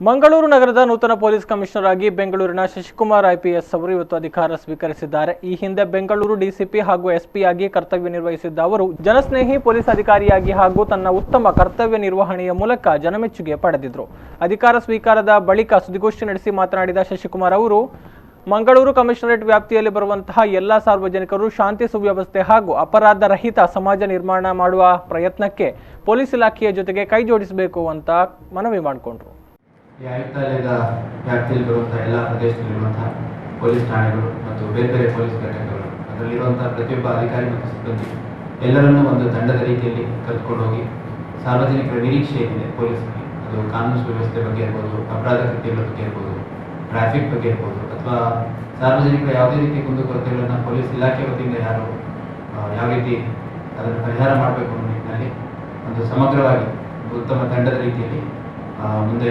ಮಂಗಳೂರು ನಗರದ ನೂತನ police commissioner ಆಗಿ ಬೆಂಗಳೂರಿನ ಶಶಿಕುಮಾರ್ ಐಪಿಎಸ್ ಅವರು ಇವತ್ತು ಅಧಿಕಾರ ಸ್ವೀಕರಿಸಿದ್ದಾರೆ. ಈ ಹಿಂದೆ ಬೆಂಗಳೂರು ಡಿಸಿಪಿ ಹಾಗೂ ಎಸ್ಪಿ ಆಗಿ ಕರ್ತವ್ಯ ನಿರ್ವಹಿಸಿದ್ದ ಅವರು ಜನಸ್ನೇಹಿ ಪೊಲೀಸ್ ಅಧಿಕಾರಿಯಾಗಿ ಹಾಗೂ ತನ್ನ ಉತ್ತಮ ಕರ್ತವ್ಯ ನಿರ್ವಹಣೆಯ ಮೂಲಕ ಜನಮೆಚ್ಚುಗೆ ಪಡೆದಿದ್ದರು. ಅಧಿಕಾರ ಸ್ವೀಕಾರದ ಬಳಿಕ ಸುದ್ದಿಗೋಷ್ಠಿ ನಡೆಸಿ ಮಾತನಾಡಿದ ಶಶಿಕುಮಾರ್ ಅವರು ಮಂಗಳೂರು ಕಮಿಷನರೇಟ್ ವ್ಯಾಪ್ತಿಯಲ್ಲಿ ಬರುವಂತಹ ಎಲ್ಲ ಸಾರ್ವಜನಿಕರು ಶಾಂತಿ ಸುವ್ಯವಸ್ಥೆ ಹಾಗೂ ಅಪರಾಧ ರಹಿತ ಸಮಾಜ ನಿರ್ಮಾಣ ಮಾಡುವ ಪ್ರಯತ್ನಕ್ಕೆ ಪೊಲೀಸ್ ಇಲಾಖೆಯ ಜೊತೆಗೆ ಕೈ ಜೋಡಿಸಬೇಕು ಅಂತ ಮನವಿ ಮಾಡಿಕೊಂಡರು. ಈ ಆಯುಕ್ತಾಲಯದ ವ್ಯಾಪ್ತಿಯಲ್ಲಿ ಬರುವಂತಹ ಎಲ್ಲ ಪ್ರದೇಶದಲ್ಲಿರುವಂತಹ ಪೊಲೀಸ್ ಠಾಣೆಗಳು ಮತ್ತು ಬೇರೆ ಬೇರೆ ಪೊಲೀಸ್ ಘಟಕಗಳು ಅದರಲ್ಲಿರುವಂತಹ ಪ್ರತಿಯೊಬ್ಬ ಅಧಿಕಾರಿ ಮತ್ತು ಸಿಬ್ಬಂದಿ ಎಲ್ಲರನ್ನೂ ಒಂದು ತಂಡದ ರೀತಿಯಲ್ಲಿ ಕರೆದುಕೊಂಡು ಹೋಗಿ ಸಾರ್ವಜನಿಕರ ನಿರೀಕ್ಷೆ ಏನಿದೆ ಪೊಲೀಸ್ಗೆ, ಅದು ಕಾನೂನು ಸುವ್ಯವಸ್ಥೆ ಬಗ್ಗೆ ಇರ್ಬೋದು, ಅಪರಾಧ ಕೃತ್ಯಗಳ ಬಗ್ಗೆ ಇರ್ಬೋದು, ಟ್ರಾಫಿಕ್ ಬಗ್ಗೆ ಇರ್ಬೋದು, ಅಥವಾ ಸಾರ್ವಜನಿಕರ ಯಾವುದೇ ರೀತಿ ಕುಂದುಕೊರತೆಗಳನ್ನು ಪೊಲೀಸ್ ಇಲಾಖೆ ವತಿಯಿಂದ ಯಾವ ರೀತಿ ಅದನ್ನು ಪರಿಹಾರ ಮಾಡಬೇಕು ಅನ್ನೋ ನಿಟ್ಟಿನಲ್ಲಿ ಒಂದು ಸಮಗ್ರವಾಗಿ ಉತ್ತಮ ತಂಡದ ರೀತಿಯಲ್ಲಿ ಮುಂದೆ